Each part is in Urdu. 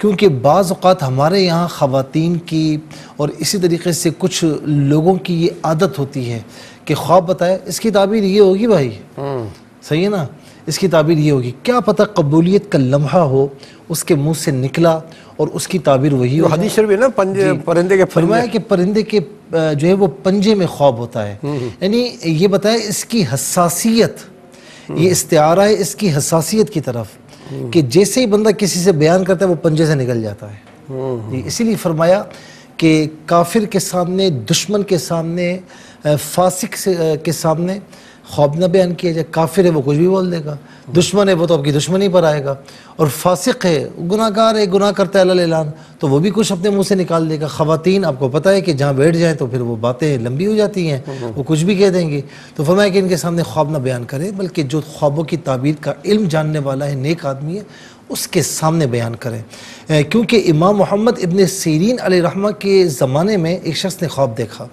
کیونکہ بعض اوقات ہمارے یہاں خواتین کی اور اسی طریقے سے کچھ لوگوں کی یہ عادت ہوتی ہے کہ خواب بتائے اس کی تعبیر یہ ہوگی بھائی، صحیح ہے نا، اس کی تعبیر یہ ہوگی، کیا پتہ قبولیت کا لمحہ ہو اس کے منہ سے نکلا اور اس کی تعبیر وہی ہو۔ حدیث شریف ہے نا، پرندے کے فرمایا کہ پرندے کے جو ہے وہ پنجے میں خواب ہوتا ہے، یعنی یہ بتائے اس کی حساسیت، یہ استعارہ ہے اس کی حساسیت کی طرف، کہ جیسے ہی بندہ کسی سے بیان کرتا ہے وہ پنجے سے نکل جاتا ہے۔ اسی لیے فرمایا کہ کافر کے سامنے، دشمن کے سامنے، فاسق کے سامنے خواب نہ بیان کیا جائے۔ کافر ہے وہ کچھ بھی بول دے گا، دشمن ہے وہ تو آپ کی دشمنی پر آئے گا، اور فاسق ہے، گناہ گار ہے، گناہ کرتا ہے اللہ اعلان، تو وہ بھی کچھ اپنے منہ سے نکال دے گا۔ خواتین آپ کو پتہ ہے کہ جہاں بیٹھ جائیں تو پھر وہ باتیں لمبی ہو جاتی ہیں، وہ کچھ بھی کہہ دیں گی۔ تو فرمایا کہ ان کے سامنے خواب نہ بیان کرے، بلکہ جو خوابوں کی تعبیر کا علم جاننے والا ہے، نیک آدمی ہے، اس کے سامنے بیان کریں۔ کیونکہ امام محمد ابن سیرین علیہ رحمہ کے زمانے میں ایک شخص نے خواب دیکھا،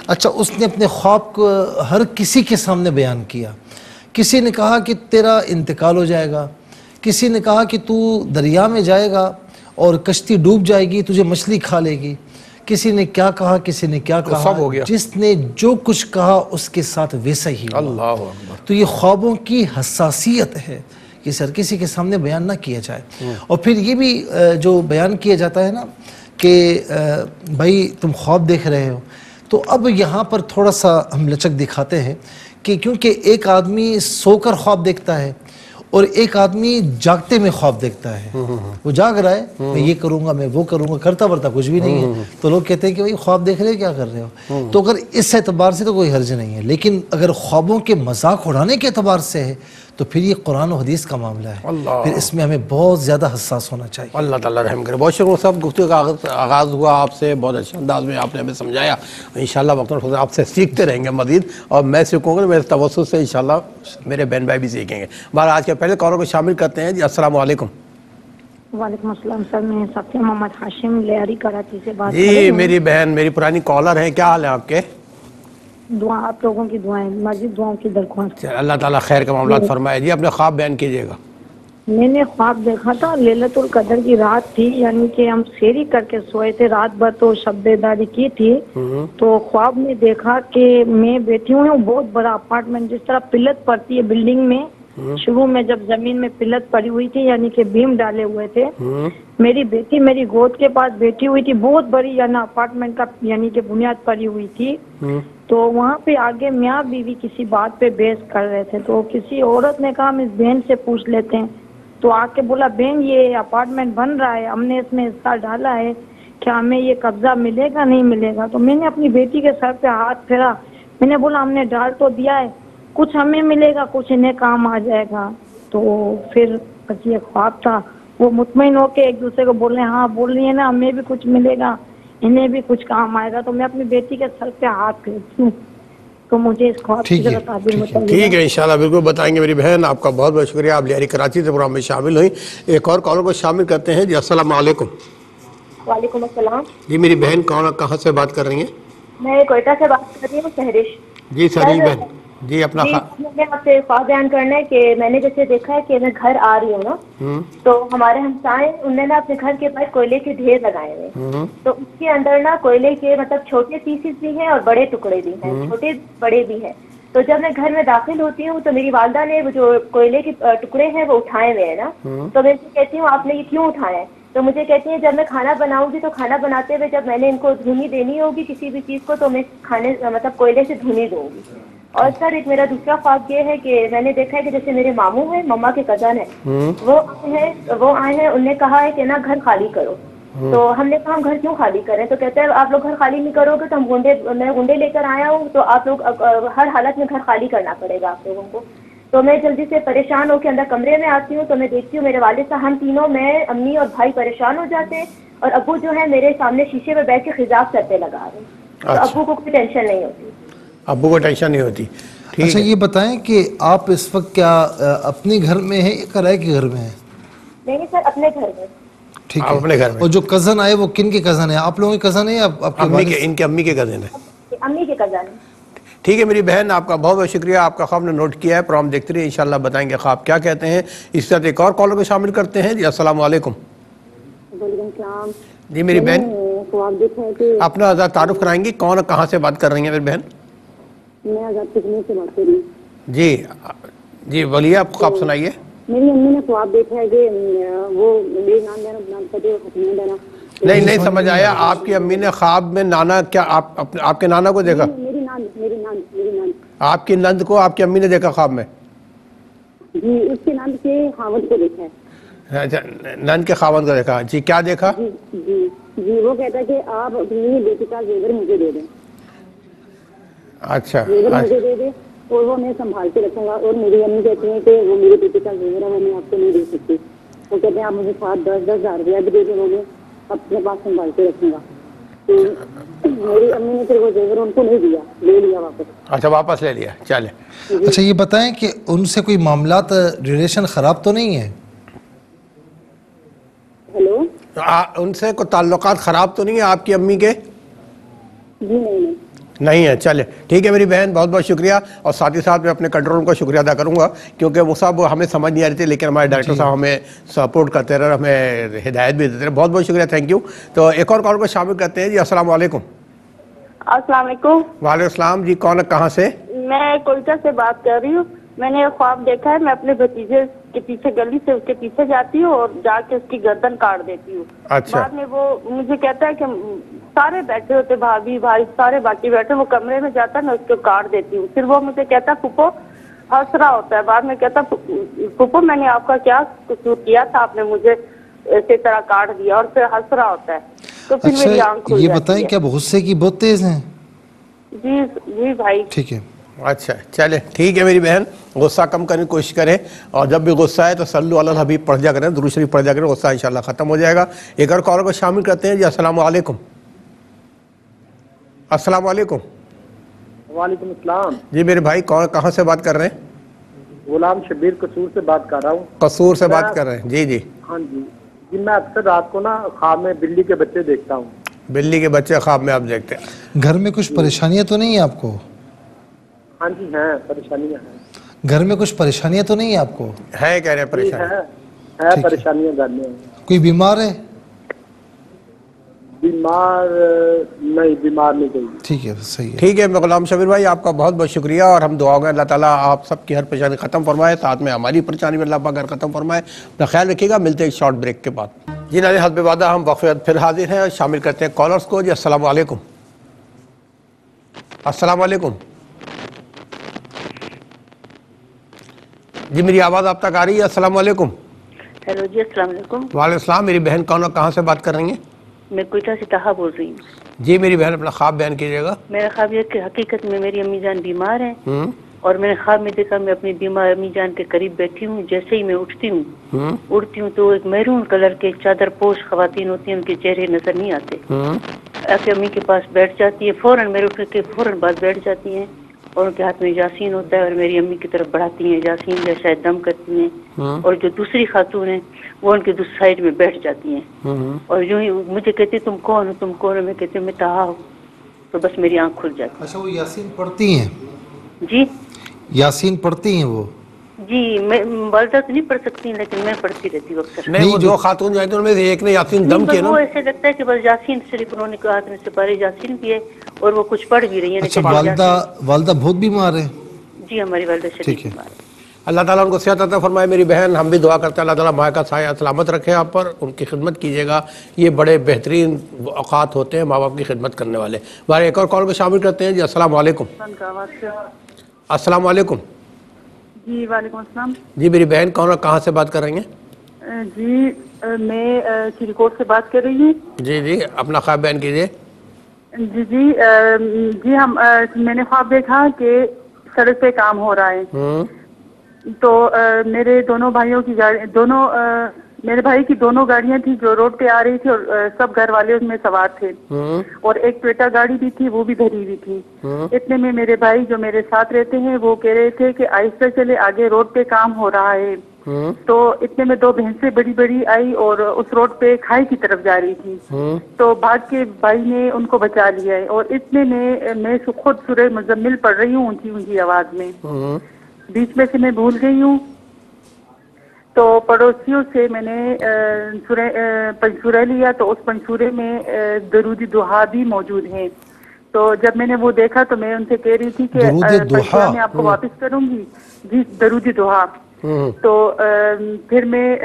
اچھا اس نے اپنے خواب کو ہر کسی کے سامنے بیان کیا۔ کسی نے کہا کہ تیرا انتقال ہو جائے گا، کسی نے کہا کہ تو دریا میں جائے گا اور کشتی ڈوب جائے گی، تجھے مچھلی کھا لے گی، کسی نے کیا کہا، کسی نے کیا کہا، سب ہو گیا۔ جس نے جو کچھ کہا اس کے ساتھ ویسا ہی ہوا۔ اللہ اکبر۔ تو یہ خوابوں کی حساسیت ہے کہ ہر کسی کے سامنے بیان نہ کیا جائے۔ اور پھر یہ بھی جو بیان کیا جاتا ہے نا کہ بھائی تم خواب دیکھ رہے ہو، تو اب یہاں پر تھوڑا سا ہم لچک دکھاتے ہیں کہ کیونکہ ایک آدمی سو کر خواب دیکھتا ہے اور ایک آدمی جاگتے میں خواب دیکھتا ہے۔ وہ جاگ رہا ہے، میں یہ کروں گا، میں وہ کروں گا، کرتا ورتا کچھ بھی نہیں ہے، تو لوگ کہتے ہیں کہ بھائی خواب دیکھ رہے ہو، کیا کر رہے ہو؟ تو اگر اس اعتبار سے تو کوئی حرج نہیں ہے، لیکن اگر خوابوں کے مذاق اڑانے کے اعتبار سے ہے تو پھر یہ قرآن و حدیث کا معاملہ ہے، پھر اس میں ہمیں بہت زیادہ حساس ہونا چاہیے۔ اللہ تعالیٰ رحم کرے۔ بہت شکریہ صاحب، گفتگو کا آغاز ہوا آپ سے، بہت اچھے انداز میں آپ نے ہمیں سمجھایا۔ انشاءاللہ وقت اور آپ سے سیکھتے رہیں گے مزید، اور میں سیکھوں گا، میرے توسط سے انشاءاللہ میرے بہن بھائی بھی سیکھیں گے۔ بہرحال آج کے پہلے کالر کو شامل کرتے ہیں۔ جی السلام علیکم۔ وعلیکم السلام سر، میں صفیہ محمد ہاشم لیاری کراچی سے بات کر رہی جی ہوں۔ میری بہن، میری پرانی کالر ہیں، کیا حال ہے آپ کے؟ دعا آپ لوگوں کی دعائیں، مزید دعاؤں کی درخواست۔ اللہ تعالیٰ خیر کا معاملات فرمائے۔ جی اپنے خواب بیان کیجیے گا۔ میں نے خواب دیکھا تھا، لیلۃ القدر کی رات تھی، یعنی کہ ہم سیری کر کے سوئے تھے، رات بھر تو شب بیداری کی تھی، تو خواب میں دیکھا کہ میں بیٹھی ہوں، بہت بڑا اپارٹمنٹ، جس طرح پلت پڑتی ہے بلڈنگ میں، شروع میں جب زمین میں پلت پڑی ہوئی تھی، یعنی کہ بیم ڈالے ہوئے تھے، میری بیٹی میری گود کے پاس بیٹھی ہوئی تھی، بہت بڑی یعنی اپارٹمنٹ کا یعنی کہ بنیاد پڑی ہوئی تھی، تو وہاں پہ آگے میاں بیوی کسی بات پہ بحث کر رہے تھے، تو کسی عورت نے کہا ہم اس بہن سے پوچھ لیتے ہیں، تو آ کے بولا بہن یہ اپارٹمنٹ بن رہا ہے، ہم نے اس میں حصہ ڈالا ہے، کیا ہمیں یہ قبضہ ملے گا نہیں ملے گا؟ تو میں نے اپنی بیٹی کے سر پہ ہاتھ پھیرا، میں نے بولا ہم نے ڈال تو دیا ہے، کچھ ہمیں ملے گا، کچھ انہیں کام آ جائے گا۔ تو پھر بس یہ خواب تھا، وہ مطمئن ہو کے ایک دوسرے کو بول رہے ہیں، ہاں بول رہی ہے نا ہمیں بھی کچھ ملے گا، انہیں بھی کچھ کام آئے گا۔ تو میں اپنی بیٹی کے سر پہ ہاتھ پھیرتی ہوں، تو مجھے اس خواب کی ذرا تعبیر بتائیے۔ ٹھیک ہے انشاءاللہ بالکل بتائیں گے میری بہن، آپ کا بہت بہت شکریہ، آپ لیاری کراچی سے پروگرام میں شامل ہوئی۔ ایک اور کالر کو شامل کرتے ہیں۔ جی السلام علیکم۔ وعلیکم السلام۔ جی میری بہن کہاں سے بات کر رہی ہیں؟ میں کوئٹہ سے بات کر رہی ہوں، سہرش۔ جی سہرش بہن، جی اپنا مجھے آپ سے خواب بیان کرنا ہے کہ میں نے جیسے دیکھا ہے کہ میں گھر آ رہی ہوں نا، تو ہمارے ہمسائے انہوں نے نا اپنے گھر کے پاس کوئلے کے ڈھیر لگائے ہوئے، تو اس کے اندر نا کوئلے کے مطلب چھوٹے پیسز بھی ہیں اور بڑے ٹکڑے بھی ہیں، چھوٹے بڑے بھی ہیں۔ تو جب میں گھر میں داخل ہوتی ہوں تو میری والدہ نے وہ جو کوئلے کے ٹکڑے ہیں وہ اٹھائے ہوئے ہیں نا، تو میں کہتی ہوں آپ نے یہ کیوں اٹھائے ہیں؟ تو مجھے کہتی ہیں جب میں کھانا بناؤں گی تو کھانا بناتے ہوئے جب میں نے ان کو دھونی دینی ہوگی کسی بھی چیز کو تو میں کھانے مطلب کوئلے سے دھونی دوں گی۔ اور سر ایک میرا دوسرا خواب یہ ہے کہ میں نے دیکھا ہے کہ جیسے میرے ماموں ہیں، مما کے کزن ہیں، وہ آئے ہیں، انہوں نے کہا ہے کہ نا گھر خالی کرو، تو ہم نے کہا ہم گھر کیوں خالی کریں؟ تو کہتے ہیں آپ لوگ گھر خالی نہیں کرو گے تو میں گنڈے لے کر آیا ہوں، تو آپ لوگ ہر حالت میں گھر خالی کرنا پڑے گا آپ لوگوں کو۔ تو میں جلدی سے پریشان ہو کے اندر کمرے میں آتی ہوں، تو میں دیکھتی ہوں میرے والد صاحب ہم تینوں، میں امی اور بھائی پریشان ہو جاتے ہیں، اور ابو جو ہے میرے سامنے شیشے میں بیٹھ کے خزاب کرتے لگا رہے ہیں، تو ابو کو کوئی ٹینشن نہیں ہوتی۔ ابو کو ٹینشن نہیں ہوتی۔ اچھا یہ بتائیں کہ آپ اس وقت کیا اپنے گھر میں ہیں یا کرائے کے گھر میں ہیں؟ نہیں سر اپنے گھر میں۔ ٹھیک آپ اپنے گھر میں۔ اور جو کزن آئے وہ کن کے کزن ہیں؟ آپ لوگوں کے کزن ہیں یا آپ کے؟ ان کے امی کے کزن ہیں۔ امی کے کزن ہیں۔ ٹھیک ہے میری بہن، آپ کا بہت بہت شکریہ، آپ کا خواب نے نوٹ کیا ہے، پروگرام دیکھتے رہیے، انشاءاللہ بتائیں گے خواب کیا کہتے ہیں۔ اس طرح ایک اور کالر کو شامل کرتے ہیں۔ جی السلام علیکم۔ وعلیکم السلام جی میری بہن خواب دیکھا ہے کہ اپنا آزاد تعارف کرائیں گی، کون اور کہاں سے بات کر رہی ہیں میری بہن؟ میں آزاد کشمیر سے بات کر رہی ہوں. جی جی بولیے، آپ خواب سنائیے. میری امی نے خواب دیکھا ہے کہ وہ میرے نام دینا نام فتح اور ختم دینا. نہیں سمجھ آیا. آپ کی امی نے خواب میں نانا کیا آپ کے نانا کو دیکھا؟ میری نان آپ کی نند کو آپ کی امی نے دیکھا خواب میں؟ جی اس کے نام سے خاوند کو دیکھا ہے. اچھا، نند کے خاوند کو دیکھا. جی کیا دیکھا؟ جی وہ کہتا ہے کہ آپ اپنی بیٹی کا زیور مجھے دے دیں. اچھا زیور مجھے دے دیں اور وہ میں سنبھال کے رکھوں گا. اور میری امی کہتی ہیں کہ وہ میری بیٹی کا زیور ہے، وہ میں آپ کو نہیں دے سکتی. وہ کہتے ہیں آپ مجھے 7-10 ہزار روپیہ بھی دے دیں، وہ میں اپنے پاس سنبھال کے رکھوں گا. تو میری امی نے پھر وہ زیور ان کو نہیں دیا، لے لیا واپس. اچھا واپس لے لیا. چلے اچھا یہ بتائیں کہ ان سے کوئی معاملات ریلیشن خراب تو نہیں ہے؟ ہیلو ان سے کوئی تعلقات خراب تو نہیں ہے آپ کی امی کے؟ جی نہیں ہے. چلے ٹھیک ہے میری بہن، بہت بہت شکریہ. اور ساتھ ہی ساتھ میں اپنے کنٹرول کو شکریہ ادا کروں گا، کیونکہ وہ صاحب ہمیں سمجھ نہیں آ رہی تھی، لیکن ہمارے ڈائریکٹر صاحب ہمیں سپورٹ کرتے رہے، ہمیں ہدایت بھی دیتے رہے. بہت بہت شکریہ، تھینک یو. تو ایک اور کال کو شامل کرتے ہیں. جی السلام علیکم. السلام علیکم. وعلیکم السلام. جی کون کہاں سے؟ میں کوئٹہ سے بات کر رہی ہوں. میں نے خواب دیکھا ہے میں اپنے بھتیجے کے پیچھے گلی سے اس کے پیچھے جاتی ہوں اور جا کے اس کی گردن کاٹ دیتی ہوں. اچھا. بعد میں وہ مجھے کہتا ہے کہ سارے بیٹھے ہوتے، بھابھی بھائی سارے باقی بیٹھے، وہ کمرے میں جاتا ہے میں اس کو کاٹ دیتی ہوں. پھر وہ مجھے کہتا پھوپھو، ہنس رہا ہوتا ہے. بعد میں کہتا پھوپھو میں نے آپ کا کیا قصور کیا تھا، آپ نے مجھے اسی طرح کاٹ دیا، اور پھر ہنس رہا ہوتا ہے. تو پھر میری آنکھ کھل یہ جاتی بتائیں ہے. کہ آپ غصے کی بہت تیز ہیں؟ جی بھائی. ٹھیک ہے. اچھا چلے ٹھیک ہے میری بہن، غصہ کم کرنے کی کوشش کریں، اور جب بھی غصہ ہے تو صلو علی الحبیب پڑھ جا کریں، درود شریف پڑھ جا کریں، غصہ انشاءاللہ ختم ہو جائے گا. ایک اور کال کو شامل کرتے ہیں. جی السلام علیکم. السلام علیکم. وعلیکم السلام. جی میرے بھائی کہاں سے بات کر رہے ہیں؟ غلام شبیر قصور سے بات کر رہا ہوں. قصور سے بات کر رہے ہیں. جی ہاں جی میں اکثر رات کو نا خواب میں بلی کے بچے دیکھتا ہوں. بلی کے بچے خواب میں آپ دیکھتے ہیں؟ گھر میں کچھ پریشانیاں تو نہیں ہیں آپ کو؟ ہاں جی ہیں، پریشانیاں ہیں. گھر میں کچھ پریشانیاں تو نہیں ہیں آپ کو؟ ہے کہہ رہے ہیں پریشانی؟ ہے پریشانیاں گھر میں. کوئی بیمار ہے؟ بیمار نہیں کوئی. ٹھیک ہے صحیح ہے. ٹھیک ہے غلام شبیر بھائی، آپ کا بہت بہت شکریہ، اور ہم دعا گے اللہ تعالیٰ آپ سب کی ہر پریشانی ختم فرمائے، ساتھ میں ہماری پریشانی میں اللہ پاک ختم فرمائے. اپنا خیال رکھیے گا. ملتے ہیں ایک شارٹ بریک کے بعد. جی ناظرین حسب وعدہ ہم وقفے بعد پھر حاضر ہیں، اور شامل کرتے ہیں کالرز کو. جی السلام علیکم. السلام علیکم. جی میری آواز آپ تک آ رہی ہے؟ السلام علیکم. ہیلو جی السلام علیکم. وعلیکم السلام. میری بہن کہاں سے بات کر رہی ہیں؟ میں کوئٹہ سے طاہا بول رہی ہوں. جی میری بہن اپنا خواب بیان کیجیے گا. میرا خواب یہ کہ حقیقت میں میری امی جان بیمار ہیں، اور میں نے خواب میں دیکھا میں اپنی بیمار امی جان کے قریب بیٹھی ہوں. جیسے ہی میں اٹھتی ہوں تو ایک میرون کلر کے چادر پوش خواتین ہوتی ہیں، ان کے چہرے نظر نہیں آتے. ایسے امی کے پاس بیٹھ جاتی ہے، فوراً میرے اٹھ کے فوراً بعد بیٹھ جاتی ہیں، اور ان کے ہاتھ میں یاسین ہوتا ہے، اور میری امی کی طرف بڑھاتی ہیں یاسین جیسا دم کرتی ہیں. اور جو دوسری خاتون ہیں وہ ان کے دوسری سائڈ میں بیٹھ جاتی ہیں، اور یوں ہی مجھے کہتی تم کون ہو؟ میں کہتی ہوں میں طاہا ہوں. تو بس میری آنکھ کھل جاتی. اچھا وہ یاسین پڑھتی ہیں؟ جی یاسین پڑھتی ہیں وہ؟ جی میں والدہ تو نہیں پڑھ سکتی لیکن میں پڑھتی رہتی ہوں اکثر. نہیں وہ دو خاتون جو ہیں ان میں سے ایک نے یاسین دم کیا نا. وہ ایسے لگتا ہے کہ بس یاسین صرف انہوں نے ہاتھ میں سپارے یاسین کیے اور وہ کچھ پڑھ بھی رہی ہیں. اچھا والدہ بہت بیمار ہے؟ جی ہماری والدہ شدید بیمار ہے. اللہ تعالیٰ ان کو صحت عطا فرمائے. میری بہن ہم بھی دعا کرتے ہیں اللہ تعالیٰ ماں کا سایہ سلامت رکھے آپ پر، ان کی خدمت کیجیے گا. یہ بڑے بہترین اوقات ہوتے ہیں ماں باپ کی خدمت کرنے والے. ہمارے ایک اور کال کو شامل کرتے ہیں. جی السلام علیکم. السلام علیکم. جی وعلیکم السلام. جی میری بہن کہاں سے بات کر رہی ہیں؟ جی میں چریکوٹ سے بات کر رہی ہوں. جی اپنا خواب بیان کیجیے. جی میں نے خواب دیکھا کہ سڑک پہ کام ہو رہا ہے، تو میرے دونوں بھائیوں کی میرے بھائی کی دونوں گاڑیاں تھیں جو روڈ پہ آ رہی تھی، اور سب گھر والے اس میں سوار تھے، اور ایک ٹویٹا گاڑی بھی تھی وہ بھی بھری ہوئی تھی. اتنے میں میرے بھائی جو میرے ساتھ رہتے ہیں وہ کہہ رہے تھے کہ آہستہ چلے، آگے روڈ پہ کام ہو رہا ہے. تو اتنے میں دو بھینسیں بڑی بڑی آئی اور اس روڈ پہ کھائی کی طرف جا رہی تھی، تو بھاگ کے بھائی نے ان کو بچا لیا ہے. اور اتنے میں خود سورہ مزمل پڑھ رہی ہوں اونچی اونچی آواز میں، بیچ میں سے میں بھول گئی ہوں. تو پڑوسیوں سے میں نے پنسورہ لیا تو اس پنسورے میں درود دعا بھی موجود ہے. تو جب میں نے وہ دیکھا تو میں ان سے کہہ رہی تھی کہ پنسورہ میں آپ کو واپس کروں گی. جی درود دعا. تو پھر میں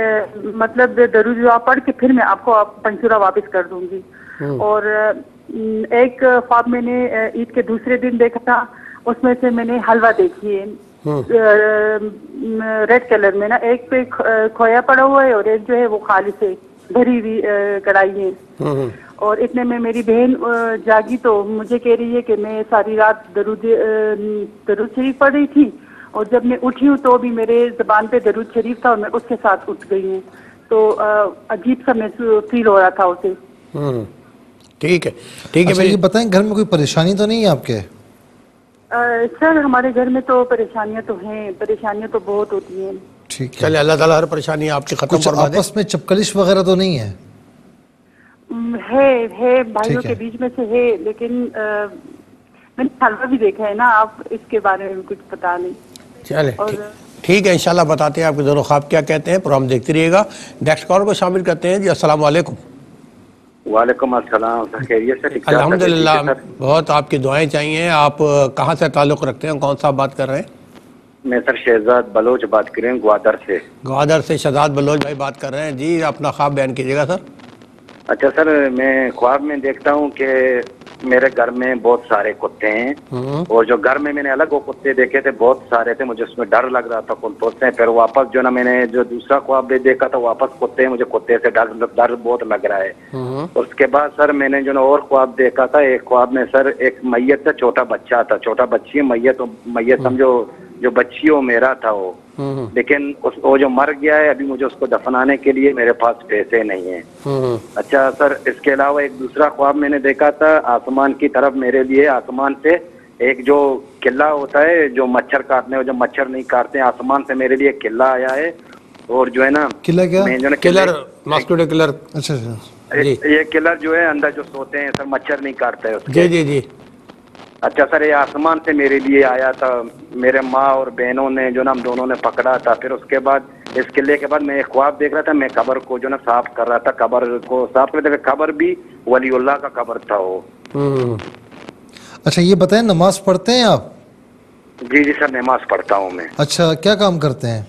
مطلب درود دعا پڑھ کے پھر میں آپ کو پنسورہ واپس کر دوں گی. اور ایک خواب میں نے عید کے دوسرے دن دیکھا تھا, اس میں سے میں نے حلوہ دیکھی ہے ریڈ کلر میں نا, ایک پہ کھویا پڑا ہوا ہے اور ایک جو ہے وہ خالص ہے بھری ہوئی کڑھائی ہے. اور اتنے میں میری بہن جاگی تو مجھے کہہ رہی ہے کہ میں ساری رات درود شریف پڑھ رہی تھی, اور جب میں اٹھی ہوں تو بھی میرے زبان پہ درود شریف تھا اور میں اس کے ساتھ اٹھ گئی ہوں. تو عجیب سا میں فیل ہو رہا تھا اسے. ٹھیک ہے ٹھیک ہے. یہ بتائیں گھر میں کوئی پریشانی تو نہیں ہے آپ کے؟ سر ہمارے گھر میں تو پریشانیاں تو ہیں, پریشانیاں تو بہت ہوتی ہیں. ٹھیک ہے, چلے اللہ تعالیٰ ہر پریشانی آپ کی ختم کچھ فرما دے. آپس میں چپکلش وغیرہ تو نہیں ہے؟ ہے بھائیوں کے بیچ میں سے ہے, لیکن میں نے حلوہ بھی دیکھا ہے نا, آپ اس کے بارے میں کچھ پتا نہیں. چلے ٹھیک ہے, انشاءاللہ بتاتے ہیں آپ کے دونوں خواب کیا کہتے ہیں. پروگرام دیکھتے رہیے گا. نیکسٹ کال کو شامل کرتے ہیں. جی السلام علیکم. وعلیکم السلام. خیریت سے؟ الحمدللہ, بہت آپ کی دعائیں چاہیے. آپ کہاں سے تعلق رکھتے ہیں, کون صاحب بات کر رہے ہیں؟ میں سر شہزاد بلوچ بات کر رہے ہیں گوادر سے. گوادر سے شہزاد بلوچ بھائی بات کر رہے ہیں. جی اپنا خواب بیان کیجیے گا سر. اچھا سر, میں خواب میں دیکھتا ہوں کہ میرے گھر میں بہت سارے کتے ہیں, اور جو گھر میں نے الگ وہ کتے دیکھے تھے بہت سارے تھے, مجھے اس میں ڈر لگ رہا تھا کتوں سے. پھر واپس جو نا میں نے جو دوسرا خواب بھی دیکھا تھا واپس کتے, مجھے کتے سے ڈر بہت لگ رہا ہے. اس کے بعد سر میں نے جو نا اور خواب دیکھا تھا. ایک خواب میں سر ایک میت سے چھوٹا بچہ تھا, چھوٹا بچی میت سمجھو جو بچی وہ میرا تھا وہ, لیکن وہ جو مر گیا ہے ابھی مجھے اس کو دفنانے کے لیے میرے پاس پیسے نہیں ہیں. اچھا سر, اس کے علاوہ ایک دوسرا خواب میں نے دیکھا تھا آسمان کی طرف میرے لیے, آسمان سے ایک جو قلعہ ہوتا ہے جو مچھر کاٹنے ہو, جو مچھر نہیں کاٹتے ہیں, آسمان سے میرے لیے ایک قلعہ آیا ہے. اور جو ہے نا قلعہ کیا؟ Colour mosquito colour. اچھا یہ کلر جو ہے اندر جو سوتے ہیں سر, مچھر نہیں کاٹتا ہے اس کے. جی جی جی. اچھا سر, یہ آسمان سے میرے لیے آیا تھا. میرے ماں اور بہنوں نے جو نا ہم دونوں نے پکڑا تھا. پھر اس کے بعد اس قلعے کے بعد میں ایک خواب دیکھ رہا تھا, میں قبر کو جو نا صاف کر رہا تھا. قبر کو صاف کر رہا تھا. قبر بھی ولی اللہ کا قبر تھا وہ. اچھا یہ بتائیں نماز پڑھتے ہیں آپ؟ جی جی سر, نماز پڑھتا ہوں میں. اچھا کیا کام کرتے ہیں؟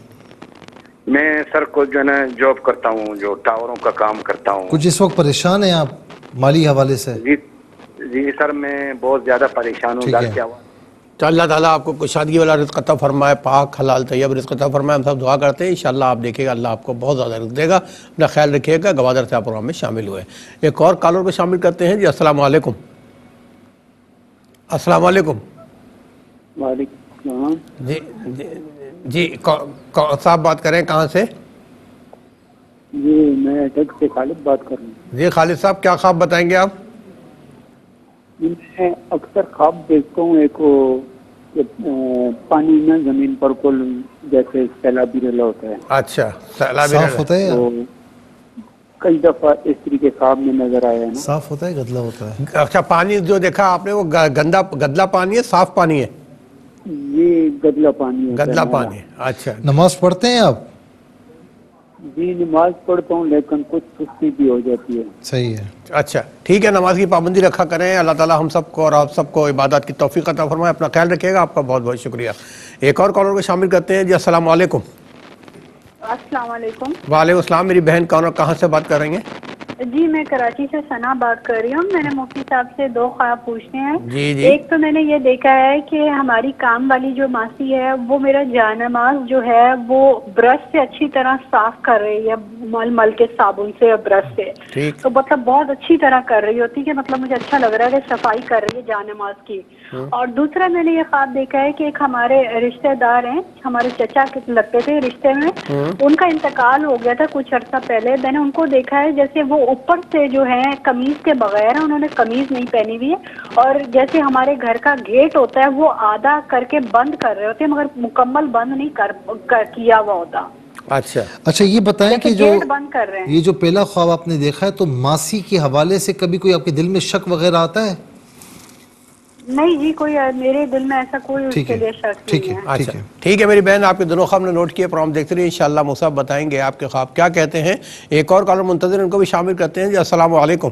میں سر کو جو ہے نا جاب کرتا ہوں, جو ٹاوروں کا کام کرتا ہوں. کچھ اس وقت پریشان ہیں آپ مالی حوالے سے؟ جی سر, میں بہت زیادہ پریشان ہوں. گھر کیا ہوا تو اللہ تعالیٰ آپ کو کشادگی والا رزق عطا فرمائے, پاک حلال طیب رزق عطا فرمائے. ہم سب دعا کرتے ہیں انشاءاللہ آپ دیکھیں گا اللہ آپ کو بہت زیادہ رزق دے گا. اپنا خیال رکھیے گا. گوادر سے آپ پروگرام میں شامل ہوئے. ایک اور کالر کو شامل کرتے ہیں. جی السلام علیکم. السلام علیکم. وعلیکم السلام. جی جی جی صاحب بات کریں کہاں سے؟ جی میں ڈگ سے خالد بات کر رہا ہوں. جی خالد صاحب کیا خواب بتائیں گے آپ؟ میں اکثر خواب دیکھتا ہوں, ایک پانی میں زمین پر کل جیسے سیلابی ریلا ہوتا ہے. اچھا سیلابی صاف ہوتا ہے, کئی دفعہ اس طریقے خواب میں نظر آیا ہے. صاف ہوتا ہے گدلا ہوتا ہے؟ اچھا پانی جو دیکھا آپ نے وہ گدلا پانی ہے صاف پانی ہے؟ یہ گدلا پانی ہے. گدلا پانی. اچھا نماز پڑھتے ہیں آپ؟ جی نماز پڑھتا ہوں لیکن کچھ سستی بھی ہو جاتی ہے. صحیح ہے. اچھا ٹھیک ہے, نماز کی پابندی رکھا کریں. اللہ تعالیٰ ہم سب کو اور آپ سب کو عبادات کی توفیق عطا فرمائے. اپنا خیال رکھیے گا. آپ کا بہت بہت شکریہ. ایک اور کالر کو شامل کرتے ہیں. جی السلام علیکم. السلام علیکم. وعلیکم السلام. میری بہن کہاں سے بات کر رہی ہیں؟ جی میں کراچی سے ثنا بات کر رہی ہوں. میں نے مفتی صاحب سے 2 خواب پوچھنے ہیں. جی جی. ایک تو میں نے یہ دیکھا ہے کہ ہماری کام والی جو ماسی ہے وہ میرا جانماز جو ہے وہ برش سے اچھی طرح صاف کر رہی ہے, مل کے صابن سے اور برش سے. تو مطلب بہت اچھی طرح کر رہی ہوتی کہ مطلب مجھے اچھا لگ رہا ہے کہ صفائی کر رہی ہے جانماز کی. اور دوسرا میں نے یہ خواب دیکھا ہے کہ ایک ہمارے رشتہ دار ہیں, ہمارے چچا لگتے تھے رشتے میں, ان کا انتقال ہو گیا تھا کچھ عرصہ پہلے. میں نے ان کو دیکھا ہے جیسے وہ اوپر سے جو ہے قمیض کے بغیر انہوں نے قمیض نہیں پہنی ہوئی ہے, اور جیسے ہمارے گھر کا گیٹ ہوتا ہے وہ آدھا کر کے بند کر رہے ہوتے ہیں مگر مکمل بند نہیں کیا ہوا ہوتا. اچھا یہ بتائیں کہ جو یہ جو پہلا خواب آپ نے دیکھا ہے تو ماسی کے حوالے سے کبھی کوئی آپ کے دل میں شک وغیرہ آتا ہے؟ نہیں جی، کوئی میرے دل میں ایسا کوئی اس کے لیے شک نہیں ہے. اچھا ٹھیک ہے میری بہن، آپ کے دونوں خواب نے نوٹ کیے، پروگرام دیکھتے رہیے، انشاءاللہ مصعب بتائیں گے آپ کے خواب کیا کہتے ہیں. ایک اور کالر منتظر، ان کو بھی شامل کرتے ہیں. جی السلام علیکم.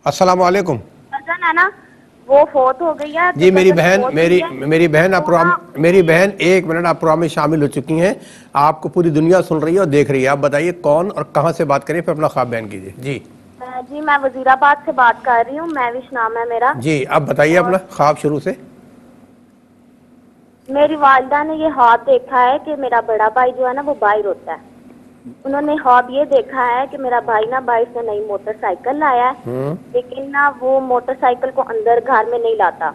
السلام علیکم. وہ فوت ہو گئی ہے جی میری بہن آپ ایک منٹ، آپ پروگرام میں شامل ہو چکی ہیں، آپ کو پوری دنیا سن رہی ہے اور دیکھ رہی ہے. آپ بتائیے کون اور کہاں سے بات کریں، پھر اپنا خواب بیان کیجیے. جی جی میں وزیر آباد سے بات کر رہی ہوں، مہوش نام ہے میرا. جی اب بتائیے اپنا خواب شروع سے. میری والدہ نے یہ خواب دیکھا ہے کہ میرا بڑا بھائی جو ہے نا وہ باہر ہوتا ہے. انہوں نے خواب یہ دیکھا ہے کہ میرا بھائی نا باہر سے نئی موٹر سائیکل لایا ہے، لیکن نا وہ موٹر سائیکل کو اندر گھر میں نہیں لاتا.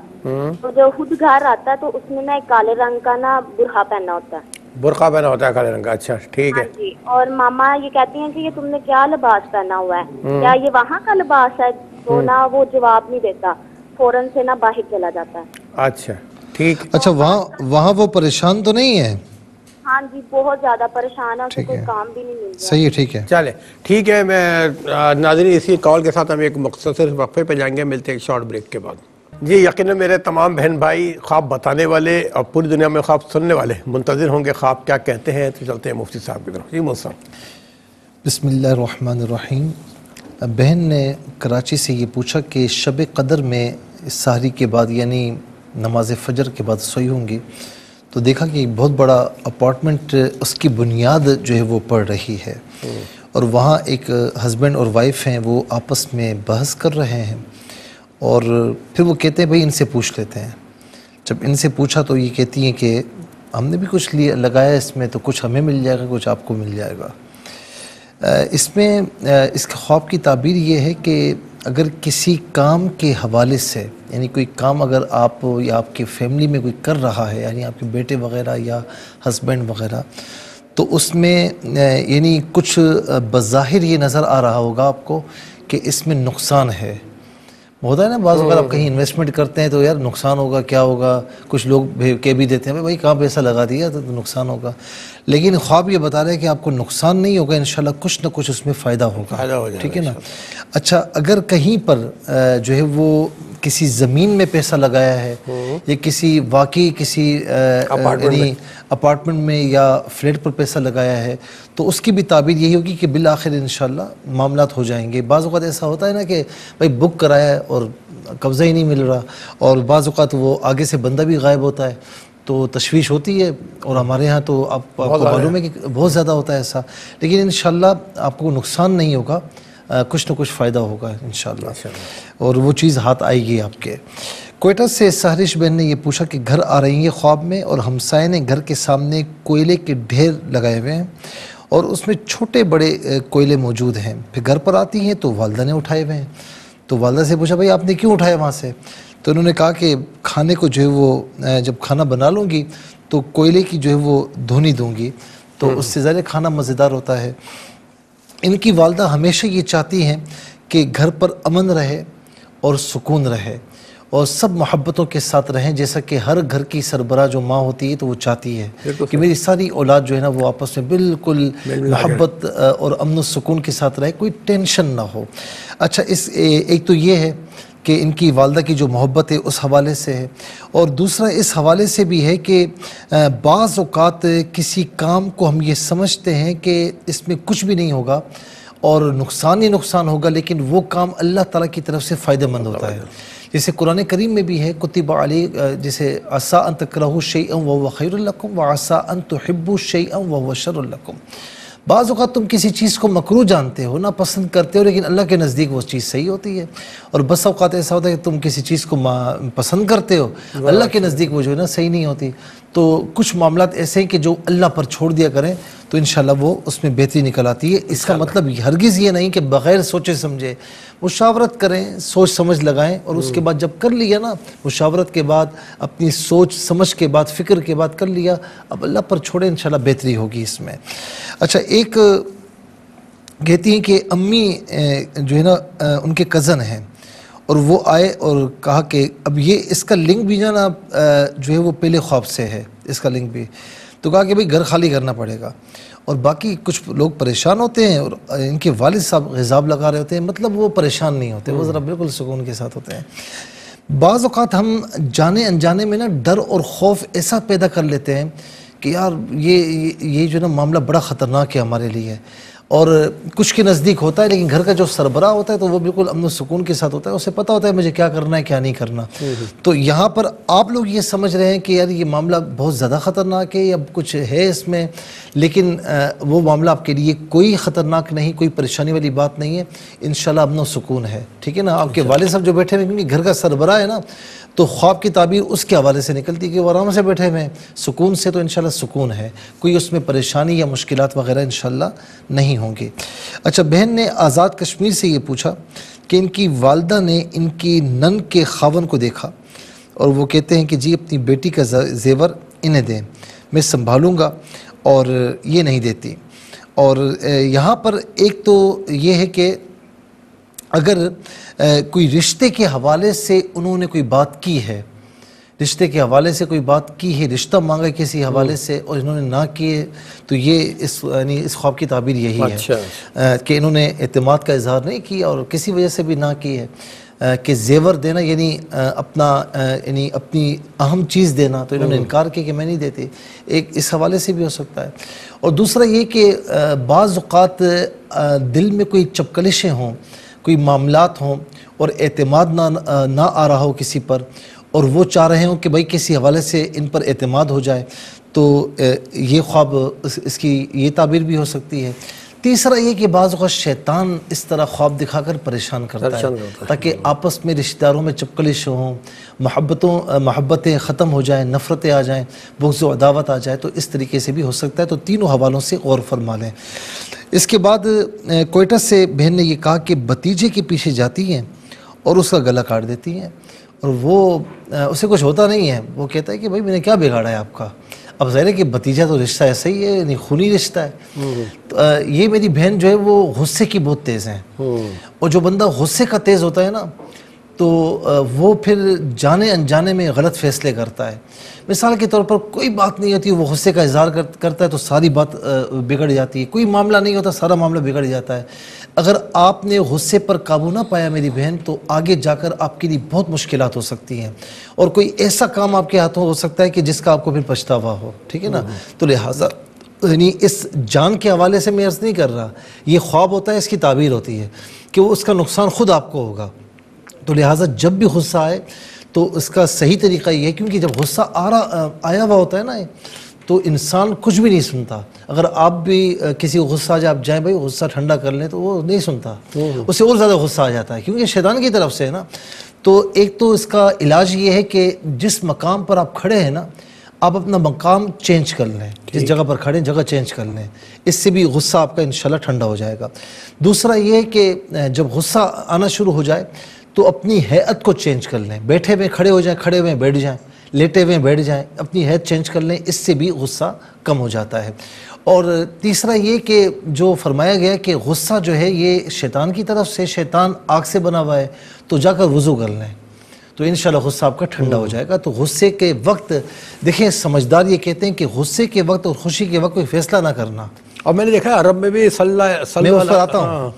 تو جو خود گھر آتا ہے تو اس نے نا ایک کالے رنگ کا نا برقع پہنا ہوتا ہے. برقع پہنا ہوتا ہے کالے رنگ کا؟ اچھا ٹھیک ہے. جی اور ماما یہ کہتی ہیں کہ یہ تم نے کیا لباس پہنا ہوا ہے، کیا یہ وہاں کا لباس ہے؟ تو نا وہ جواب نہیں دیتا، فوراً سے نا باہر چلا جاتا ہے. اچھا ٹھیک. اچھا وہاں وہ پریشان تو نہیں ہے؟ ہاں جی بہت زیادہ پریشان ہے، اسے کوئی کام بھی نہیں مل رہا. صحیح ہے، ٹھیک ہے. چلے ٹھیک ہے. میں ناظرین اسی کال کے ساتھ ہم ایک مختصر وقفے پہ جائیں گے، ملتے ہیں ایک شارٹ بریک کے بعد. جی یقیناً میرے تمام بہن بھائی خواب بتانے والے اور پوری دنیا میں خواب سننے والے منتظر ہوں گے خواب کیا کہتے ہیں. تو چلتے ہیں مفتی صاحب کی طرف. جی مفتی صاحب. بسم اللہ الرحمن الرحیم. بہن نے کراچی سے یہ پوچھا کہ شب قدر میں سحری کے بعد یعنی نماز فجر کے بعد سوئی ہوں گی تو دیکھا کہ بہت بڑا اپارٹمنٹ اس کی بنیاد جو ہے وہ پڑ رہی ہے، اور وہاں ایک ہسبینڈ اور وائف ہیں، وہ آپس میں بحث کر رہے ہیں، اور پھر وہ کہتے ہیں بھائی ان سے پوچھ لیتے ہیں. جب ان سے پوچھا تو یہ کہتی ہیں کہ ہم نے بھی کچھ لگایا اس میں، تو کچھ ہمیں مل جائے گا، کچھ آپ کو مل جائے گا. اس میں اس کے خواب کی تعبیر یہ ہے کہ اگر کسی کام کے حوالے سے یعنی کوئی کام اگر آپ یا آپ کی فیملی میں کوئی کر رہا ہے، یعنی آپ کے بیٹے وغیرہ یا ہسبینڈ وغیرہ، تو اس میں یعنی کچھ بظاہر یہ نظر آ رہا ہوگا آپ کو کہ اس میں نقصان ہے. ہوتا ہے نا بعض اگر آپ کہیں انویسٹمنٹ کرتے ہیں تو یار نقصان ہوگا، کیا ہوگا، کچھ لوگ کہہ بھی دیتے ہیں بھائی کہاں پیسہ لگا دیا تو نقصان ہوگا. لیکن خواب یہ بتا رہے ہیں کہ آپ کو نقصان نہیں ہوگا، انشاءاللہ کچھ نہ کچھ اس میں فائدہ ہوگا. ٹھیک ہے نا. اچھا اگر کہیں پر جو ہے وہ کسی زمین میں پیسہ لگایا ہے یا کسی واقعی کسی یعنی اپارٹمنٹ میں یا فلیٹ پر پیسہ لگایا ہے تو اس کی بھی تعبیر یہی ہوگی کہ بالآخر انشاءاللہ معاملات ہو جائیں گے. بعض اوقات ایسا ہوتا ہے نا کہ بھائی بک کرایا ہے اور قبضہ ہی نہیں مل رہا، اور بعض اوقات وہ آگے سے بندہ بھی غائب ہوتا ہے تو تشویش ہوتی ہے، اور ہمارے ہاں تو آپ کو معلوم ہے کہ بہت زیادہ ہوتا ہے ایسا. لیکن انشاءاللہ آپ کو نقصان نہیں ہوگا، کچھ نہ کچھ فائدہ ہوگا انشاءاللہ، اور وہ چیز ہاتھ آئے گی آپ کے. کوئٹہ سے سہرش بہن نے یہ پوچھا کہ گھر آ رہی ہیں خواب میں اور ہمسائے نے گھر کے سامنے کوئلے کے ڈھیر لگائے ہوئے ہیں اور اس میں چھوٹے بڑے کوئلے موجود ہیں. پھر گھر پر آتی ہیں تو والدہ نے اٹھائے ہوئے ہیں. تو والدہ سے پوچھا بھائی آپ نے کیوں اٹھایا وہاں سے؟ تو انہوں نے کہا کہ کھانے کو جو ہے وہ جب کھانا بنا لوں گی تو کوئلے کی جو ہے وہ دھونی دوں گی تو اس سے زیادہ کھانا مزیدار ہوتا ہے. ان کی والدہ ہمیشہ یہ چاہتی ہیں کہ گھر پر امن رہے اور سکون رہے اور سب محبتوں کے ساتھ رہیں، جیسا کہ ہر گھر کی سربراہ جو ماں ہوتی ہے تو وہ چاہتی ہے کہ میری ساری اولاد جو ہے نا وہ آپس میں بالکل محبت اور امن و سکون کے ساتھ رہے، کوئی ٹینشن نہ ہو. اچھا ایک تو یہ ہے کہ ان کی والدہ کی جو محبت ہے اس حوالے سے ہے، اور دوسرا اس حوالے سے بھی ہے کہ بعض اوقات کسی کام کو ہم یہ سمجھتے ہیں کہ اس میں کچھ بھی نہیں ہوگا اور نقصان ہی نقصان ہوگا، لیکن وہ کام اللہ تعالیٰ کی طرف سے فائدہ مند ہوتا ہے. جیسے قرآن کریم میں بھی ہے کتب علی، جیسے عسیٰ ان تکرہوا شیئا وہو خیر لکم وعسیٰ ان تحبوا شیئا وہو شر لکم. بعض اوقات تم کسی چیز کو مکروہ جانتے ہو، ناپسند کرتے ہو، لیکن اللہ کے نزدیک وہ چیز صحیح ہوتی ہے. اور بس اوقات ایسا ہوتا ہے کہ تم کسی چیز کو پسند کرتے ہو، اللہ کے نزدیک وہ جو ہے نا صحیح نہیں ہوتی. تو کچھ معاملات ایسے ہیں کہ جو اللہ پر چھوڑ دیا کریں تو انشاءاللہ وہ اس میں بہتری نکل آتی ہے. اس کا مطلب ہرگز یہ نہیں کہ بغیر سوچے سمجھے مشاورت کریں، سوچ سمجھ لگائیں، اور اس کے بعد جب کر لیا نا مشاورت کے بعد، اپنی سوچ سمجھ کے بعد، فکر کے بعد کر لیا، اب اللہ پر چھوڑے، انشاءاللہ بہتری ہوگی اس میں. اچھا ایک کہتی ہیں کہ امی جو ہے نا ان کے کزن ہیں اور وہ آئے اور کہا کہ اب یہ اس کا لنک بھی جو ہے نا جو ہے وہ پہلے خواب سے ہے، اس کا لنک بھی. تو کہا کہ بھئی گھر خالی کرنا پڑے گا، اور باقی کچھ لوگ پریشان ہوتے ہیں اور ان کے والد صاحب غذاب لگا رہے ہوتے ہیں، مطلب وہ پریشان نہیں ہوتے، وہ ذرا بالکل سکون کے ساتھ ہوتے ہیں۔ بعض اوقات ہم جانے انجانے میں نا ڈر اور خوف ایسا پیدا کر لیتے ہیں کہ یار یہ جو نا معاملہ بڑا خطرناک ہے ہمارے لیے، اور کچھ کے نزدیک ہوتا ہے، لیکن گھر کا جو سربراہ ہوتا ہے تو وہ بالکل امن و سکون کے ساتھ ہوتا ہے، اسے پتہ ہوتا ہے مجھے کیا کرنا ہے کیا نہیں کرنا۔ تو یہاں پر آپ لوگ یہ سمجھ رہے ہیں کہ یار یہ معاملہ بہت زیادہ خطرناک ہے یا کچھ ہے اس میں، لیکن وہ معاملہ آپ کے لیے کوئی خطرناک نہیں، کوئی پریشانی والی بات نہیں ہے، انشاءاللہ امن و سکون ہے، ٹھیک ہے نا۔ آپ کے والد صاحب جو بیٹھے ہوئے کیونکہ گھر کا سربراہ ہے نا، تو خواب کی تعبیر اس کے حوالے سے نکلتی ہے کہ وہ آرام سے بیٹھے ہوئے ہیں، سکون سے، تو انشاءاللہ سکون ہے، کوئی اس میں پریشانی یا مشکلات وغیرہ انشاءاللہ نہیں ہوں گے۔ اچھا، بہن نے آزاد کشمیر سے یہ پوچھا کہ ان کی والدہ نے ان کی نن کے خاون کو دیکھا اور وہ کہتے ہیں کہ جی اپنی بیٹی کا زیور انہیں دیں، میں سنبھالوں گا، اور یہ نہیں دیتی۔ اور یہاں پر ایک تو یہ ہے کہ اگر کوئی رشتے کے حوالے سے انہوں نے کوئی بات کی ہے، رشتے کے حوالے سے کوئی بات کی ہے، رشتہ مانگا کسی حوالے سے اور انہوں نے نہ کیے، تو یہ اس خواب کی تعبیر یہی ہے کہ انہوں نے اعتماد کا اظہار نہیں کیا اور کسی وجہ سے بھی نہ کی ہے کہ زیور دینا یعنی اپنی اہم چیز دینا، تو انہوں نے انکار کیا کہ میں نہیں دیتی، ایک اس حوالے سے بھی ہو سکتا ہے۔ اور دوسرا یہ کہ بعض اوقات دل میں کوئی چپکلشیں ہوں، کوئی معاملات ہوں اور اعتماد نہ آ رہا ہو کسی پر، اور وہ چاہ رہے ہوں کہ بھائی کسی حوالے سے ان پر اعتماد ہو جائے، تو یہ خواب اس کی یہ تعبیر بھی ہو سکتی ہے۔ تیسرا یہ کہ بعض اوقات شیطان اس طرح خواب دکھا کر پریشان کرتا ہے تاکہ آپس میں رشتہ داروں میں چپکلش ہوں، محبتیں ختم ہو جائیں، نفرتیں آ جائیں، بغض و عداوت آ جائے، تو اس طریقے سے بھی ہو سکتا ہے۔ تو تینوں حوالوں سے غور فرما لیں۔ اس کے بعد کوئٹہ سے بہن نے یہ کہا کہ بھتیجے کے پیچھے جاتی ہیں اور اس کا گلا کاٹ دیتی ہیں، اور وہ اسے کچھ ہوتا نہیں ہے، وہ کہتا ہے کہ بھائی میں نے کیا بگاڑا ہے آپ کا، اب ظاہر ہے کہ بھتیجا تو رشتہ ایسا ہی ہے، یعنی خونی رشتہ ہے۔ یہ میری بہن جو ہے وہ غصے کی بہت تیز ہیں، اور جو بندہ غصے کا تیز ہوتا ہے نا تو وہ پھر جانے انجانے میں غلط فیصلے کرتا ہے۔ مثال کے طور پر کوئی بات نہیں ہوتی، وہ غصے کا اظہار کرتا ہے تو ساری بات بگڑ جاتی ہے، کوئی معاملہ نہیں ہوتا سارا معاملہ بگڑ جاتا ہے۔ اگر آپ نے غصے پر قابو نہ پایا میری بہن تو آگے جا کر آپ کے لیے بہت مشکلات ہو سکتی ہیں، اور کوئی ایسا کام آپ کے ہاتھوں ہو سکتا ہے کہ جس کا آپ کو پھر پچھتاوا ہو، ٹھیک ہے نا۔ تو لہٰذا یعنی اس جان کے حوالے سے میں عرض نہیں کر رہا، یہ خواب ہوتا ہے، اس کی تعبیر ہوتی ہے کہ وہ اس کا نقصان خود آپ کو ہوگا۔ تو لہٰذا جب بھی غصہ آئے تو اس کا صحیح طریقہ یہ ہے، کیونکہ جب غصہ آیا ہوا ہوتا ہے نا تو انسان کچھ بھی نہیں سنتا۔ اگر آپ بھی کسی کو غصہ آ جائے، آپ جائیں بھائی غصہ ٹھنڈا کر لیں، تو وہ نہیں سنتا، اسے اور زیادہ غصہ آ جاتا ہے، کیونکہ شیطان کی طرف سے ہے نا۔ تو ایک تو اس کا علاج یہ ہے کہ جس مقام پر آپ کھڑے ہیں نا، آپ اپنا مقام چینج کر لیں، جس جگہ پر کھڑے ہیں جگہ چینج کر لیں، اس سے بھی غصہ آپ کا انشاءاللہ ٹھنڈا ہو جائے گا۔ دوسرا یہ ہے کہ جب غصہ آنا شروع ہو جائے تو اپنی ہیئت کو چینج کر لیں، بیٹھے ہوئے کھڑے ہو جائیں، کھڑے ہوئے بیٹھ جائیں، لیٹے ہوئے بیٹھ جائیں، اپنی ہیئت چینج کر لیں، اس سے بھی غصہ کم ہو جاتا ہے۔ اور تیسرا یہ کہ جو فرمایا گیا کہ غصہ جو ہے یہ شیطان کی طرف سے، شیطان آگ سے بنا ہوا ہے، تو جا کر وضو کر لیں تو انشاءاللہ غصہ آپ کا ٹھنڈا ہو جائے گا۔ تو غصے کے وقت دیکھیں، سمجھدار یہ کہتے ہیں کہ غصے کے وقت اور خوشی کے وقت کوئی فیصلہ نہ کرنا، اور میں نے دیکھا عرب میں بھی میں اس پر آتا ہوں،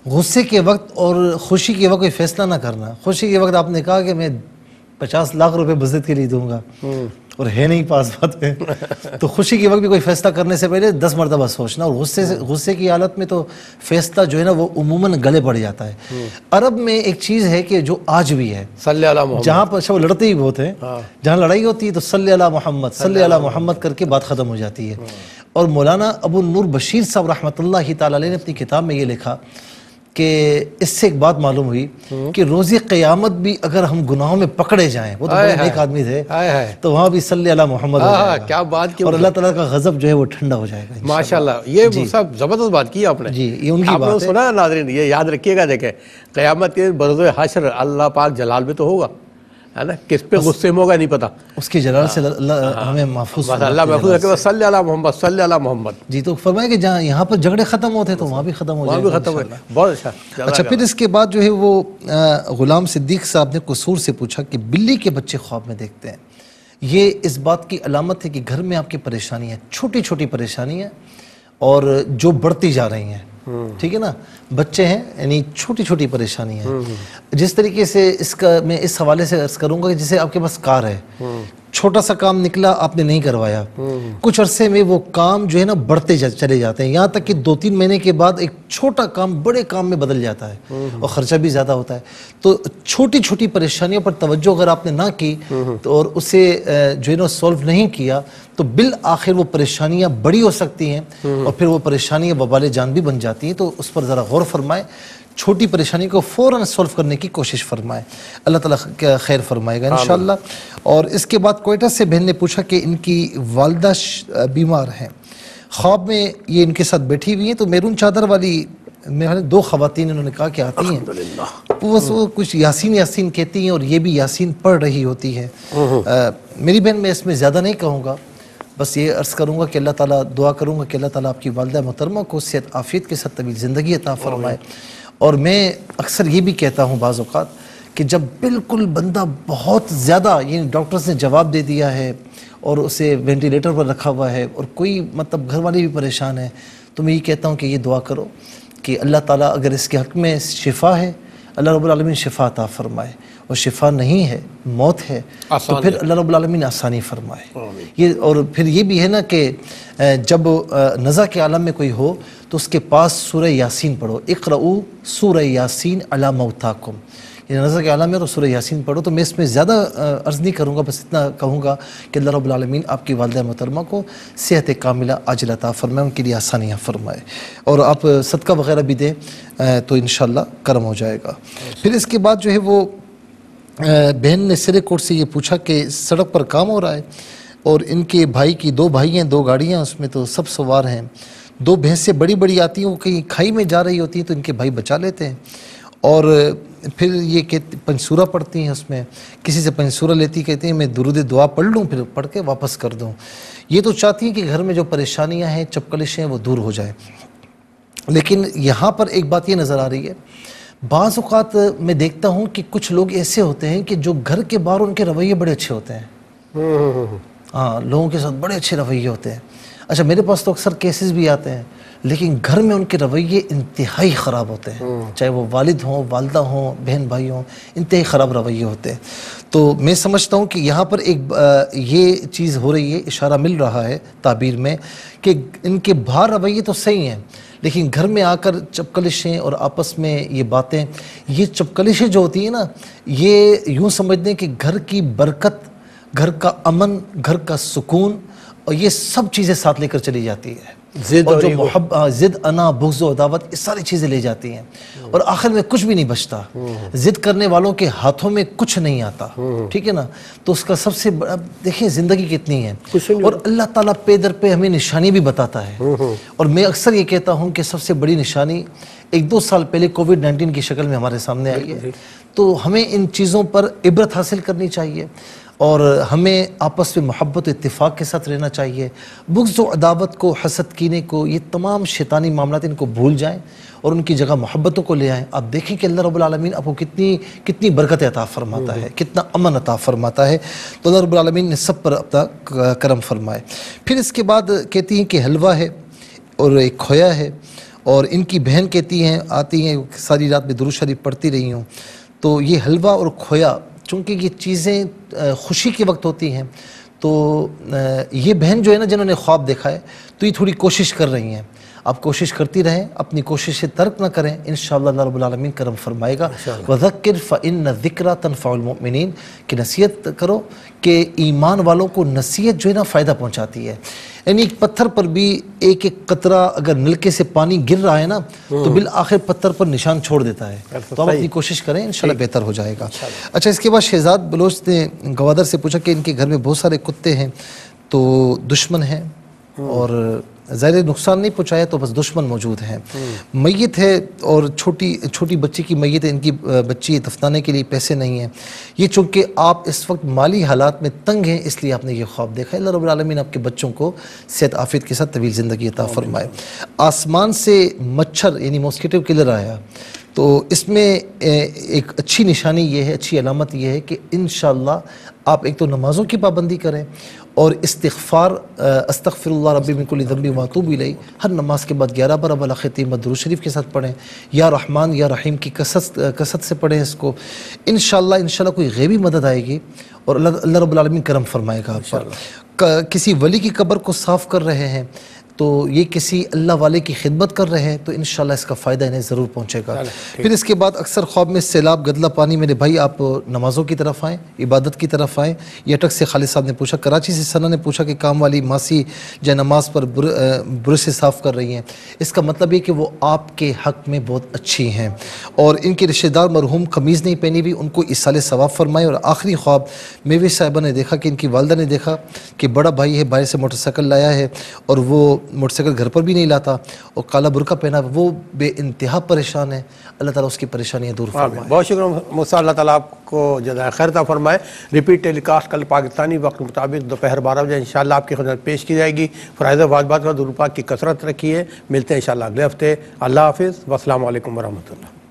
غصے کے وقت اور خوشی کے وقت کوئی فیصلہ نہ کرنا۔ خوشی کے وقت آپ نے کہا کہ میں 50 لاکھ روپے مسجد کے لیے دوں گا اور ہے نہیں پاس بات ہے، تو خوشی کے وقت بھی کوئی فیصلہ کرنے سے پہلے 10 مرتبہ سوچنا، اور غصے کی حالت میں تو فیصلہ جو ہے نا وہ عموماً گلے پڑ جاتا ہے۔ عرب میں ایک چیز ہے کہ جو آج بھی ہے، صلی اللہ محمد، جہاں پر وہ لڑتے ہی بہت ہیں، جہاں لڑائی ہوتی ہے تو صلی اللہ محمد صلی اللہ محمد کر کے بات ختم ہو جاتی ہے۔ اور مولانا ابو النور بشیر صاحب رحمۃ اللہ تعالی علیہ نے اپنی کتاب میں یہ لکھا کہ اس سے ایک بات معلوم ہوئی کہ روز قیامت بھی اگر ہم گناہوں میں پکڑے جائیں، وہ تو بڑے نیک آدمی تھے، تو وہاں بھی صلی اللہ محمد ہو جائے گا، کیا بات کی، اور اللہ تعالیٰ کا غضب جو ہے وہ ٹھنڈا ہو جائے گا ماشاءاللہ۔ یہ سب زبردست بات کی آپ نے، جی یہ ان کی بات ہے۔ سنا ناظرین، یہ یاد رکھیے گا، دیکھیں قیامت کے بروز حشر اللہ پاک جلال میں تو ہوگا، ہے نا، کس پہ غصے میں ہوگا نہیں پتا، اس کے جلال سے اللہ ہمیں محفوظ، اللہ محفوظ رکھے، صلی اللہ محمد صلی اللہ محمد۔ جی تو فرمایا کہ جہاں یہاں پر جھگڑے ختم ہوتے تو وہاں بھی ختم ہو جائے گا، بہت اچھا۔ اچھا، پھر اس کے بعد جو ہے وہ غلام صدیق صاحب نے قصور سے پوچھا کہ بلی کے بچے خواب میں دیکھتے ہیں، یہ اس بات کی علامت ہے کہ گھر میں آپ کی پریشانیاں چھوٹی چھوٹی پریشانیاں اور جو بڑھتی جا رہی ہیں، ٹھیک ہے نا، بچے ہیں یعنی چھوٹی چھوٹی پریشانیاں ہیں. جس طریقے سے میں اس حوالے سے عرض کروں گا کہ جیسے آپ کے پاس کار ہے، چھوٹا سا کام نکلا آپ نے نہیں کروایا، کچھ عرصے میں وہ کام جو ہے نا بڑھتے چلے جاتے ہیں، یہاں تک کہ 2-3 مہینے کے بعد ایک چھوٹا کام بڑے کام میں بدل جاتا ہے اور خرچہ بھی زیادہ ہوتا ہے. تو چھوٹی چھوٹی پریشانیوں پر توجہ اگر آپ نے نہ کی اور اسے جو ہے نا سولو نہیں کیا تو بالآخر وہ پریشانیاں بڑی ہو سکتی ہیں اور پھر وہ پریشانیاں وبال جان بھی بن جاتی ہیں. تو اس پر ذرا غور فرمائیں، چھوٹی پریشانی کو فوراً سولو کرنے کی کوشش فرمائیں، اللہ تعالیٰ خیر فرمائے گا انشاءاللہ. اور اس کے بعد کوئٹہ سے بہن نے پوچھا کہ ان کی والدہ بیمار ہیں، خواب میں یہ ان کے ساتھ بیٹھی ہوئی ہیں، تو میرون چادر والی 2 خواتین انہوں نے کہا کہ آتی ہیں، وہ کچھ یاسین کہتی ہیں اور یہ بھی یاسین پڑھ رہی ہوتی ہے. میری بہن میں اس میں زیادہ نہیں کہوں گا، بس یہ عرض کروں گا کہ اللہ تعالیٰ دعا کروں گا کہ اللہ تعالیٰ آپ کی والدہ محترمہ کو صحت عافیت کے ساتھ طویل زندگی عطا فرمائے. اور میں اکثر یہ بھی کہتا ہوں بعض اوقات کہ جب بالکل بندہ بہت زیادہ یعنی ڈاکٹرز نے جواب دے دیا ہے اور اسے وینٹیلیٹر پر رکھا ہوا ہے اور کوئی مطلب گھر والے بھی پریشان ہیں، تو میں یہ کہتا ہوں کہ یہ دعا کرو کہ اللہ تعالیٰ اگر اس کے حق میں شفا ہے اللہ رب العالمین شفا عطا فرمائے، اور شفا نہیں ہے موت ہے تو پھر اللہ رب العالمین آسانی فرمائے. یہ اور پھر یہ بھی ہے نا کہ جب نزع کے عالم میں کوئی ہو تو اس کے پاس سورہ یاسین پڑھو، اقرؤ سورہ یاسین علی موتاکم، یہ نزع کے عالم میں اور سورہ یاسین پڑھو. تو میں اس میں زیادہ عرض نہیں کروں گا، بس اتنا کہوں گا کہ اللہ رب العالمین آپ کی والدہ محترمہ کو صحت کاملہ عاجل عطا فرمائے، ان کے لیے آسانیاں فرمائے، اور آپ صدقہ وغیرہ بھی دیں تو انشاءاللہ کرم ہو جائے گا. پھر اس کے بعد جو ہے وہ بہن نے سرے کوٹ سے یہ پوچھا کہ سڑک پر کام ہو رہا ہے اور ان کے بھائی کی 2 بھائی ہیں، 2 گاڑیاں اس میں تو سب سوار ہیں، 2 بھینسیں بڑی بڑی آتی ہیں، وہ کہیں کھائی میں جا رہی ہوتی ہیں تو ان کے بھائی بچا لیتے ہیں، اور پھر یہ کہ پنجسورہ پڑھتی ہیں، اس میں کسی سے پنجسورہ لیتی کہتی ہیں میں درود دعا پڑھ لوں پھر پڑھ کے واپس کر دوں. یہ تو چاہتی ہیں کہ گھر میں جو پریشانیاں ہیں چپکلشیں وہ دور ہو جائیں. لیکن یہاں پر ایک بات یہ نظر آ رہی ہے، بعض اوقات میں دیکھتا ہوں کہ کچھ لوگ ایسے ہوتے ہیں کہ جو گھر کے باہر ان کے رویے بڑے اچھے ہوتے ہیں، ہاں لوگوں کے ساتھ بڑے اچھے رویے ہوتے ہیں. اچھا میرے پاس تو اکثر کیسز بھی آتے ہیں، لیکن گھر میں ان کے رویے انتہائی خراب ہوتے ہیں، چاہے وہ والد ہوں والدہ ہوں بہن بھائی ہوں، انتہائی خراب رویے ہوتے ہیں. تو میں سمجھتا ہوں کہ یہاں پر ایک یہ چیز ہو رہی ہے، اشارہ مل رہا ہے تعبیر میں کہ ان کے باہر رویے تو صحیح ہیں لیکن گھر میں آ کر چپکلشیں اور آپس میں یہ باتیں، یہ چپکلشیں جو ہوتی ہیں نا، یہ یوں سمجھ دیں کہ گھر کی برکت، گھر کا امن، گھر کا سکون اور یہ سب چیزیں ساتھ لے کر چلی جاتی ہے. اور جو محبت، ضد، انا، بغض و عداوت، یہ ساری چیزیں لے جاتی ہیں اور آخر میں کچھ بھی نہیں بچتا. ضد کرنے والوں کے ہاتھوں میں کچھ نہیں آتا، ٹھیک ہے نا. تو اس کا سب سے بڑا دیکھیں زندگی کتنی ہے، اور اللہ تعالیٰ پے در پہ ہمیں نشانی بھی بتاتا ہے. اور میں اکثر یہ کہتا ہوں کہ سب سے بڑی نشانی 1-2 سال پہلے کووڈ-19 کی شکل میں ہمارے سامنے آئی ہے. تو ہمیں ان چیزوں پر عبرت حاصل کرنی چاہیے اور ہمیں آپس میں محبت و اتفاق کے ساتھ رہنا چاہیے. بغض و عداوت کو، حسد کینے کو، یہ تمام شیطانی معاملات ان کو بھول جائیں اور ان کی جگہ محبتوں کو لے آئیں. آپ دیکھیں کہ اللہ رب العالمین آپ کو کتنی برکت عطا فرماتا ہے، کتنا امن عطا فرماتا ہے. تو اللہ رب العالمین نے سب پر اپنا کرم فرمائے. پھر اس کے بعد کہتی ہیں کہ حلوہ ہے اور ایک کھویا ہے، اور ان کی بہن کہتی ہیں آتی ہیں ساری رات میں درود شریف پڑھتی رہی ہوں. تو یہ حلوہ اور کھویا چونکہ یہ چیزیں خوشی کے وقت ہوتی ہیں، تو یہ بہن جو ہے نا جنہوں نے خواب دیکھا ہے تو یہ تھوڑی کوشش کر رہی ہیں. آپ کوشش کرتی رہیں، اپنی کوشش سے ترک نہ کریں، انشاءاللہ اللہ رب العالمین کرم فرمائے گا. وَذَكِّرْ فَإِنَّ الذِّكْرَى تَنْفَعُ الْمُؤْمِنِينَ کہ نصیحت کرو کہ ایمان والوں کو نصیحت جو ہے نا فائدہ پہنچاتی ہے. یعنی ایک پتھر پر بھی ایک قطرہ اگر نلکے سے پانی گر رہا ہے نا تو بالآخر پتھر پر نشان چھوڑ دیتا ہے. تو آپ اپنی کوشش کریں، انشاءاللہ بہتر ہو جائے گا. اچھا اس کے بعد شہزاد بلوچ نے گوادر سے پوچھا کہ ان کے گھر میں بہت سارے کتے ہیں تو دشمن ہیں اور ظاہر نقصان نہیں پہنچایا تو بس دشمن موجود ہیں. میت ہے اور چھوٹی بچی کی میت ہے، ان کی بچی دفنانے کے لیے پیسے نہیں ہیں. یہ چونکہ آپ اس وقت مالی حالات میں تنگ ہیں اس لیے آپ نے یہ خواب دیکھا ہے. اللہ رب العالمین آپ کے بچوں کو صحت عافیت کے ساتھ طویل زندگی عطا فرمائے. آسمان سے مچھر یعنی ماسکیٹو کلر آیا تو اس میں ایک اچھی نشانی یہ ہے، اچھی علامت یہ ہے کہ انشاءاللہ آپ ایک تو نمازوں کی پابندی کریں اور استغفار استغفر اللہ ربی من کل ذنب واتوب الیہ ہر نماز کے بعد 11 بار اول ختیمہ درود شریف کے ساتھ پڑھیں، یا رحمان یا رحیم کی کثرت سے پڑھیں اس کو، انشاءاللہ کوئی غیبی مدد آئے گی اور اللہ رب العالمین کرم فرمائے گا آپ پر۔ کسی ولی کی قبر کو صاف کر رہے ہیں تو یہ کسی اللہ والے کی خدمت کر رہے ہیں تو انشاءاللہ اس کا فائدہ انہیں ضرور پہنچے گا۔ پھر اس کے بعد اکثر خواب میں سیلاب، گدلہ پانی، میرے بھائی آپ نمازوں کی طرف آئیں، عبادت کی طرف آئیں۔ یہ اٹک سے خالد صاحب نے پوچھا، کراچی سے ثنا نے پوچھا کہ کام والی ماسی جائے نماز پر برے سے صاف کر رہی ہیں، اس کا مطلب یہ کہ وہ آپ کے حق میں بہت اچھی ہیں اور ان کے رشتہ دار مرحوم قمیض نہیں پہنی ہوئی، ان کو ایصال ثواب فرمائے۔ اور آخری خواب میوے صاحبہ نے دیکھا کہ ان کی والدہ نے دیکھا کہ بڑا بھائی ہے باہر سے موٹر سائیکل لایا ہے اور وہ موٹر سائیکل گھر پر بھی نہیں لاتا اور کالا برقع پہنا، وہ بے انتہا پریشان ہے، اللہ تعالیٰ اس کی پریشانیاں دور فرمائے۔ بہت شکریہ موسیٰ، اللہ تعالیٰ آپ کو جزائے خیر عطا فرمائے۔ ریپیٹ ٹیلی کاسٹ کل پاکستانی وقت مطابق دوپہر 12 بجے انشاءاللہ آپ کی خدمت پیش کی جائے گی۔ فرائض واجبات کا درود پاک کی کثرت رکھیے، ملتے ہیں انشاءاللہ اگلے ہفتے۔ اللہ حافظ، والسلام علیکم ورحمۃ اللہ۔